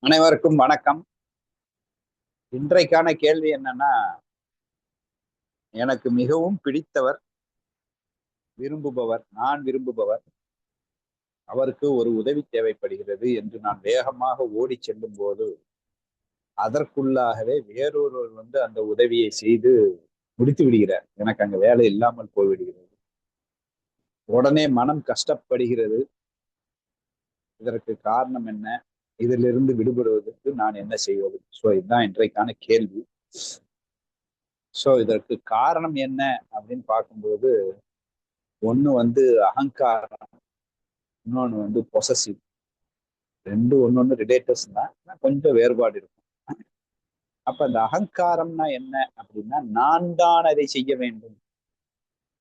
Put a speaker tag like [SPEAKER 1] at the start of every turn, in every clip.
[SPEAKER 1] அனைவருக்கும் வணக்கம். இன்றைக்கான கேள்வி என்னன்னா, எனக்கு மிகவும் பிடித்தவர், நான் விரும்புபவர், அவருக்கு ஒரு உதவி தேவைப்படுகிறது என்று நான் வேகமாக ஓடி செல்லும் போது, அதற்குள்ளாகவே வேறொருவர் வந்து அந்த உதவியை செய்து முடித்து விடுகிறார். எனக்கு அங்க வேலை இல்லாமல் போய்விடுகிறது. உடனே மனம் கஷ்டப்படுகிறது. இதற்கு காரணம் என்ன? இதிலிருந்து விடுபடுவதற்கு நான் என்ன செய்வது? இதுதான் இன்றைக்கான கேள்வி. இதற்கு காரணம் என்ன அப்படின்னு பார்க்கும்போது, ஒண்ணு வந்து அகங்காரம், இன்னொன்னு வந்து பொசசிவ். ரெண்டு ஒண்ணு ரிலேட்டர்ஸ் தான், கொஞ்சம் வேறுபாடு இருக்கும். அப்ப அந்த அகங்காரம்னா என்ன அப்படின்னா, நான் தான் அதை செய்ய வேண்டும்,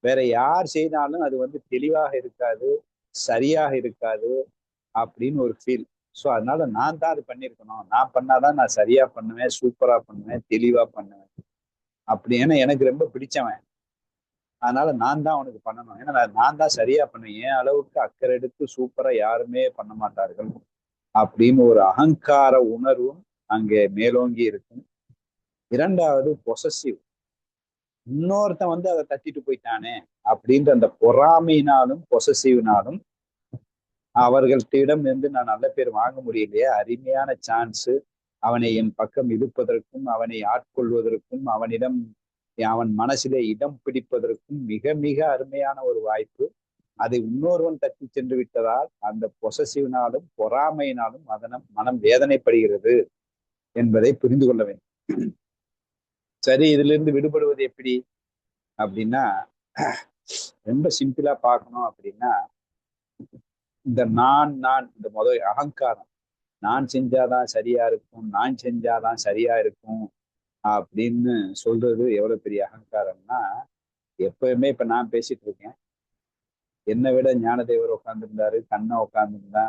[SPEAKER 1] வேற யார் செய்தாலும் அது வந்து தெளிவாக இருக்காது, சரியாக இருக்காது அப்படின்னு ஒரு ஃபீல். அதனால நான் தான் அது பண்ணியிருக்கணும், நான் பண்ணாதான் நான் சரியா பண்ணுவேன், சூப்பரா பண்ணுவேன், தெளிவா பண்ணுவேன் அப்படின்னு எனக்கு ரொம்ப பிடிச்சவன். அதனால நான் தான் அவனுக்கு பண்ணணும், ஏன்னா நான் தான் சரியா பண்ணுவேன், என் அளவுக்கு அக்கறை எடுத்து சூப்பரா யாருமே பண்ண மாட்டார்கள் அப்படின்னு ஒரு அகங்கார உணர்வும் அங்கே மேலோங்கி இருக்கும். இரண்டாவது பொசசிவ். இன்னொருத்தன் வந்து அதை தட்டிட்டு போயிட்டானே அப்படின்ற அந்த பொறாமையினாலும் பொசசிவ்னாலும் அவர்களிடம் இருந்து நான் நல்ல பேர் வாங்க முடியலையே, அருமையான சான்ஸ், அவனை என் பக்கம் இழுப்பதற்கும், அவனை ஆட்கொள்வதற்கும், அவன் மனசிலே இடம் பிடிப்பதற்கும் மிக மிக அருமையான ஒரு வாய்ப்பு. அதை இன்னொருவன் தட்டி சென்று விட்டதால் அந்த பொசசிவ்னாலும் பொறாமையினாலும் மனம் வேதனைப்படுகிறது என்பதை புரிந்து கொள்ள வேண்டும். சரி, இதுல இருந்து விடுபடுவது எப்படி அப்படின்னா, ரொம்ப சிம்பிளா பார்க்கணும் அப்படின்னா, இந்த இந்த முதல் அகங்காரம், நான் செஞ்சாதான் சரியா இருக்கும், நான் செஞ்சாதான் சரியா இருக்கும் அப்படின்னு சொல்றது எவ்வளவு பெரிய அகங்காரம்னா, எப்பவுமே இப்ப நான் பேசிட்டு இருக்கேன், என்னை விட ஞானதேவர் உட்கார்ந்துருந்தாரு, கண்ணா உட்கார்ந்துருந்தா,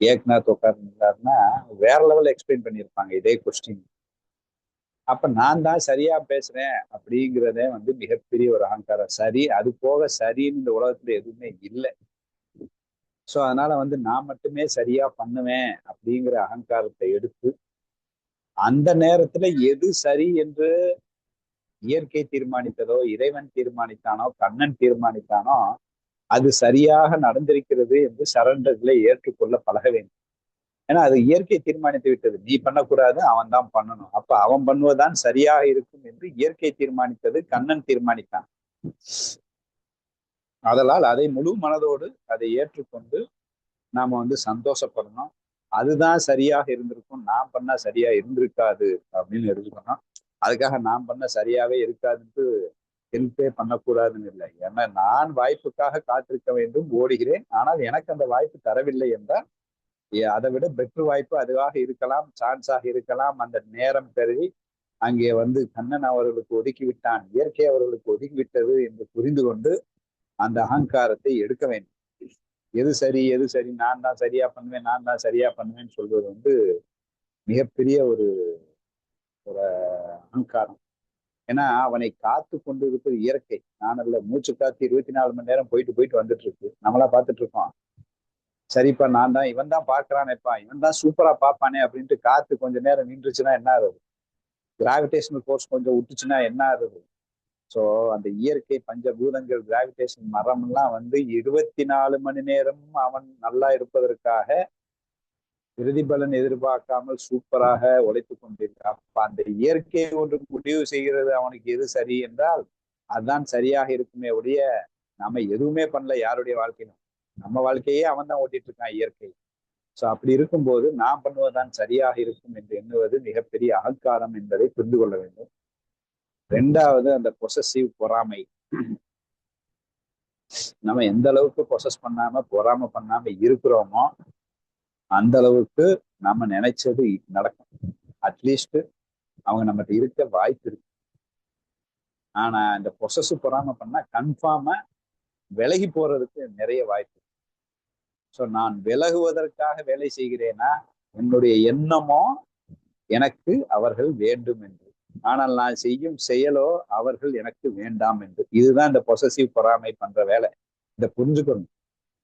[SPEAKER 1] ஏக்நாத் உட்கார்ந்துருந்தாருன்னா வேற லெவல் எக்ஸ்பிளைன் பண்ணியிருப்பாங்க இதே கொஸ்டின். அப்ப நான் தான் சரியா பேசுறேன் அப்படிங்கிறதே வந்து மிகப்பெரிய ஒரு அகங்காரம். சரி, அது போக சரின்னு இந்த உலகத்துல எதுவுமே இல்லை. அதனால வந்து நான் மட்டுமே சரியா பண்ணுவேன் அப்படிங்கிற அகங்காரத்தை எடுத்து, அந்த நேரத்துல எது சரி என்று இயற்கை தீர்மானித்ததோ, இறைவன் தீர்மானித்தானோ, கண்ணன் தீர்மானித்தானோ, அது சரியாக நடந்திருக்கிறது என்று சரண்டர்களை ஏற்றுக்கொள்ள பழக வேண்டும். ஏன்னா அது இயற்கை தீர்மானித்து விட்டது, நீ பண்ணக்கூடாது, அவன் தான் பண்ணணும், அப்ப அவன் பண்ணுவதுதான் சரியாக இருக்கும் என்று இயற்கை தீர்மானித்தது, கண்ணன் தீர்மானித்தான். அதனால் அதை முழு மனதோடு அதை ஏற்றுக்கொண்டு நாம வந்து சந்தோஷப்படணும். அதுதான் சரியாக இருந்திருக்கும், நான் பண்ணா சரியா இருந்திருக்காது அப்படின்னு எடுத்துக்கணும். அதுக்காக நான் பண்ண சரியாவே இருக்காதுன்ட்டு ஹெல்ப்பே பண்ணக்கூடாதுன்னு இல்லை. ஏன்னா நான் வாய்ப்புக்காக காத்திருக்க வேண்டும், ஓடுகிறேன். ஆனால் எனக்கு அந்த வாய்ப்பு தரவில்லை என்றால் அதை விட பெட்ரு வாய்ப்பு அதுவாக இருக்கலாம், சான்ஸாக இருக்கலாம். அந்த நேரம் கருதி அங்கே வந்து கண்ணன் அவர்களுக்கு ஒதுக்கிவிட்டான், இயற்கை அவர்களுக்கு ஒதுக்கிவிட்டது என்று புரிந்து கொண்டு அந்த அகங்காரத்தை எடுக்க வேண்டும். எது சரி எது சரி, நான் தான் சரியா பண்ணுவேன், நான் தான் சரியா பண்ணுவேன்னு சொல்வது வந்து மிகப்பெரிய ஒரு ஒரு அகங்காரம். ஏன்னா அவனை காத்து கொண்டு இருப்பது இயற்கை, நான் அல்ல. மூச்சு காத்து 24 மணி நேரம் போயிட்டு போயிட்டு வந்துட்டு இருக்கு, நம்மளா பார்த்துட்டு இருக்கோம். சரிப்பா, நான் தான், இவன் தான் பாக்குறானேப்பா, இவன் தான் சூப்பரா பார்ப்பானே அப்படின்ட்டு காத்து கொஞ்ச நேரம் நின்றுச்சுன்னா என்ன ஆகுது? கிராவிடேஷனல் ஃபோர்ஸ் கொஞ்சம் விட்டுச்சுன்னா என்ன ஆகுது? அந்த இயற்கை பஞ்சபூதங்கள், கிராவிடேஷன் மரம் எல்லாம் வந்து 24 மணி நேரம் அவன் நல்லா இருப்பதற்காக பிரதிபலன் எதிர்பார்க்காமல் சூப்பராக உழைத்துக் கொண்டிருக்கான். அப்ப அந்த இயற்கை ஒன்று முடிவு செய்கிறது அவனுக்கு எது சரி என்றால் அதுதான் சரியாக இருக்குமே ஒழிய நாம எதுவுமே பண்ணல யாருடைய வாழ்க்கையிலும். நம்ம வாழ்க்கையே அவன் தான் ஓட்டிட்டு இருக்கான், இயற்கை. அப்படி இருக்கும்போது நான் பண்ணுவதுதான் சரியாக இருக்கும் என்று எண்ணுவது மிகப்பெரிய அகங்காரம் என்பதை புரிந்து கொள்ள வேண்டும். ரெண்டாவது அந்த பொசசிவ், பொறாமை. நம்ம எந்த அளவுக்கு பொசஸ் பண்ணாம பொறாம பண்ணாம இருக்கிறோமோ அந்த அளவுக்கு நம்ம நினைச்சது நடக்கும். அட்லீஸ்ட் அவங்க நம்மகிட்ட இருக்க வாய்ப்பு இருக்கு. ஆனா இந்த பொசஸ் பொறாம பண்ணா கன்ஃபார்மா விலகி போறதுக்கு நிறைய வாய்ப்பு. நான் விலகுவதற்காக வேலை செய்கிறேனா, என்னுடைய எண்ணமோ எனக்கு அவர்கள் வேண்டும் என்று, ஆனால் நான் செய்யும் செயலோ அவர்கள் எனக்கு வேண்டாம் என்று. இதுதான் இந்த பொசசிவ் பொறாமை பண்ற வேலை. இதை புரிஞ்சுக்கணும்.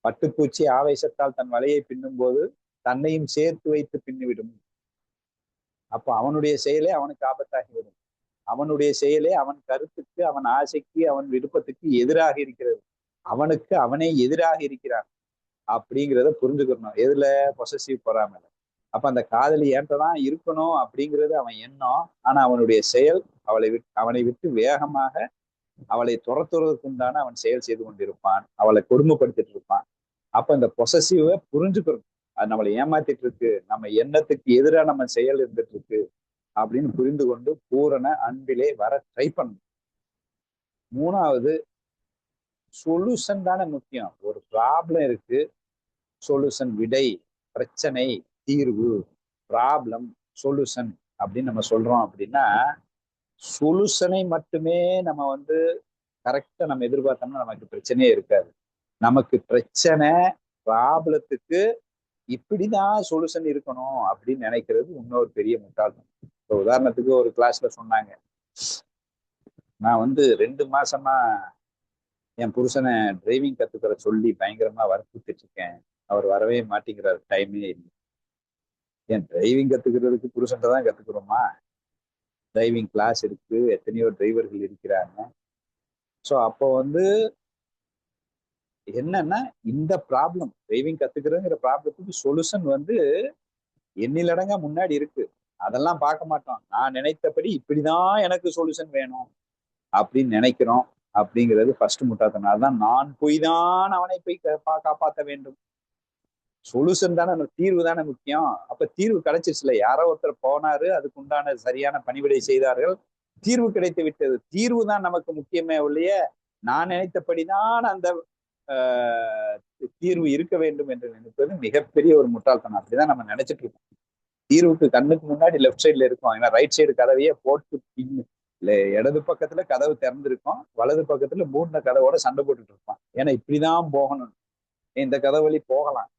[SPEAKER 1] பட்டுப்பூச்சி ஆவேசத்தால் தன் வலையை பின்னும் போது தன்னையும் சேர்த்து வைத்து பின்னிவிடும். அப்போ அவனுடைய செயலே அவனுக்கு ஆபத்தாகிவிடும். அவனுடைய செயலே அவன் கருத்துக்கு, அவன் ஆசைக்கு, அவன் விருப்பத்துக்கு எதிராக இருக்கிறது. அவனுக்கு அவனே எதிராக இருக்கிறான் அப்படிங்கிறத புரிஞ்சுக்கணும். எதுல? பொசசிவ் பொறாமைல. அப்ப அந்த காதலி ஏன்ட்டதான் இருக்கணும் அப்படிங்கிறது அவன் எண்ணம். ஆனா அவனுடைய செயல் அவனை விட்டு வேகமாக அவளை துரத்துறதுக்கு உண்டான அவன் செயல் செய்து கொண்டிருப்பான். அவளை கொடுமைப்படுத்திட்டு இருப்பான். அப்ப இந்த பொசசிவை புரிஞ்சுக்கணும். அது நம்மளை ஏமாத்திட்டு இருக்கு, நம்ம எண்ணத்துக்கு எதிராக நம்ம செயல் இருந்துட்டு இருக்கு அப்படின்னு புரிந்து கொண்டு பூரண அன்பிலே வர ட்ரை பண்ணணும். மூணாவது, சொல்யூஷன் தானே முக்கியம். ஒரு ப்ராப்ளம் இருக்கு, சொல்யூஷன், விடை, பிரச்சனை, தீர்வு, ப்ராப்ளம், சொல்யூஷன் அப்படின்னு நம்ம சொல்றோம். அப்படின்னா சொல்யூஷனை மட்டுமே நம்ம கரெக்டா நம்ம எதிர்பார்த்தோம்னா நமக்கு பிரச்சனையே இருக்காது. நமக்கு பிரச்சனை, ப்ராப்ளத்துக்கு இப்படிதான் சொல்யூஷன் இருக்கணும் அப்படின்னு நினைக்கிறது இன்னொரு பெரிய முட்டாள்தனம். இப்போ உதாரணத்துக்கு ஒரு கிளாஸ்ல சொன்னாங்க, நான் 2 மாசமா என் புருஷனை டிரைவிங் கத்துக்கிற சொல்லி பயங்கரமா வற்புறுத்திட்டு இருக்கேன். அவர் வரவே மாட்டேங்கிறார், டைமே இல்லை. என் டிரைவிங் கத்துக்கிறதுக்கு புருஷன்ட்ட தான் கத்துக்கிறோமா? டிரைவிங் கிளாஸ் இருக்கு, எத்தனையோ டிரைவர்கள் இருக்கிறாங்க. ஸோ அப்போ என்னன்னா, இந்த ப்ராப்ளம், டிரைவிங் கத்துக்கிறதுங்கிற ப்ராப்ளத்துக்கு சொல்யூஷன் எண்ணிலடங்கா முன்னாடி இருக்கு. அதெல்லாம் பார்க்க மாட்டோம். நான் நினைத்தபடி இப்படிதான் எனக்கு சொல்யூஷன் வேணும் அப்படின்னு நினைக்கிறோம். அப்படிங்கிறது ஃபர்ஸ்ட் முட்டாள்தனம். அதுதான் நான் போய் தான் அவனை போய் காப்பாற்ற வேண்டும். சொல்யூஷன் தானே, தீர்வு தானே முக்கியம். அப்ப தீர்வு கிடைச்சிருச்சுல, யாரோ ஒருத்தர் போனாரு, அதுக்கு உண்டான சரியான பணிவிடை செய்தார்கள், தீர்வு கிடைத்து விட்டது. தீர்வு தான் நமக்கு முக்கியமே ஒழிய நான் நினைத்தபடிதான் அந்த தீர்வு இருக்க வேண்டும் என்று நினைப்பது மிகப்பெரிய ஒரு முட்டாள்தனம். அப்படிதான் நம்ம நினைச்சிட்டு இருக்கோம். தீர்வுக்கு கண்ணுக்கு முன்னாடி லெஃப்ட் சைட்ல இருக்கும். ஏன்னா ரைட் சைடு கதவையே போட்டு இடது பக்கத்துல கதவு திறந்திருக்கும், வலது பக்கத்துல மூடின கதவோட சண்டை போட்டுட்டு இருப்பான். ஏன்னா இப்படிதான் போகணும், இந்த கதவு வழி போகலாம்,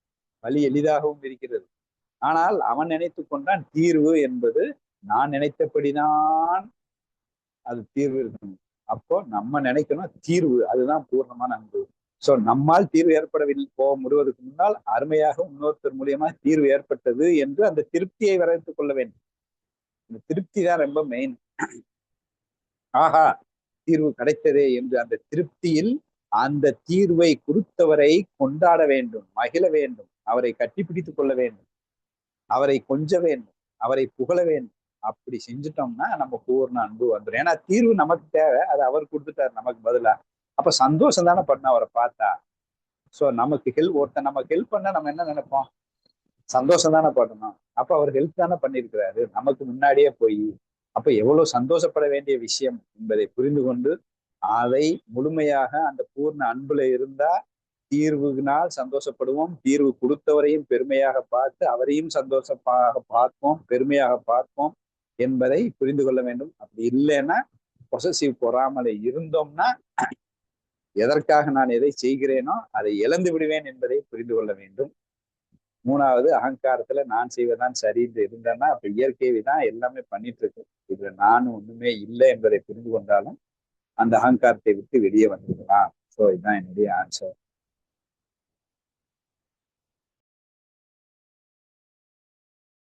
[SPEAKER 1] வழி எளிதாகவும் இருக்கிறது. ஆனால் அவன் நினைத்து கொண்டான் தீர்வு என்பது நான் நினைத்தபடிதான் அது தீர்வு இருக்கணும். அப்போ நம்ம நினைக்கணும் தீர்வு, அதுதான் பூர்ணமான அன்பு. சோ நம்மால் தீர்வு ஏற்படவில்லை போக முடிவதற்கு முன்னால் அருமையாக இன்னொருத்தர் மூலியமா தீர்வு ஏற்பட்டது என்று அந்த திருப்தியை வரவேற்றுக் கொள்ள வேண்டும். இந்த திருப்தி தான் ரொம்ப மெயின். ஆஹா, தீர்வு கிடைத்ததே என்று அந்த திருப்தியில் அந்த தீர்வை கொடுத்தவரை கொண்டாட வேண்டும், மகிழ வேண்டும், அவரை கட்டிப்பிடித்துக் கொள்ள வேண்டும், அவரை கொஞ்ச வேண்டும், அவரை புகழ வேண்டும். அப்படி செஞ்சுட்டோம்னா நம்ம பூர்ண அன்பு வந்துடும். ஏன்னா தீர்வு நமக்கு தேவை, அது அவர் கொடுத்துட்டாரு நமக்கு பதிலா. அப்ப சந்தோஷம் தானே பண்ண அவரை பார்த்தா. சோ நமக்கு நமக்கு ஹெல்ப் பண்ண நம்ம என்ன நினைப்போம்? சந்தோஷம் தானே படணும். அப்ப அவர் ஹெல்ப் தானே பண்ணியிருக்கிறாரு நமக்கு முன்னாடியே போய். அப்ப எவ்வளவு சந்தோஷப்பட வேண்டிய விஷயம் என்பதை புரிந்து கொண்டு அதை முழுமையாக அந்த பூர்ண அன்புல இருந்தா தீர்வுனால் சந்தோஷப்படுவோம். தீர்வு கொடுத்தவரையும் பெருமையாக பார்த்து அவரையும் சந்தோஷமாக பார்ப்போம், பெருமையாக பார்ப்போம் என்பதை புரிந்து கொள்ள வேண்டும். அப்படி இல்லைன்னா பொசசிவ் பொறாமலை இருந்தோம்னா எதற்காக நான் எதை செய்கிறேனோ அதை இழந்து விடுவேன் என்பதை புரிந்து கொள்ள வேண்டும். மூணாவது, அகங்காரத்துல நான் செய்வதான் சரி என்று இருந்தேன்னா அப்ப இயற்கையை தான் எல்லாமே பண்ணிட்டு இருக்கு. இதுல நானும் ஒண்ணுமே இல்லை என்பதை புரிந்து கொண்டாலும் அந்த அகங்காரத்தை விட்டு வெளியே வந்துவிடலாம். ஸோ இதுதான் என்னுடைய ஆன்சர்.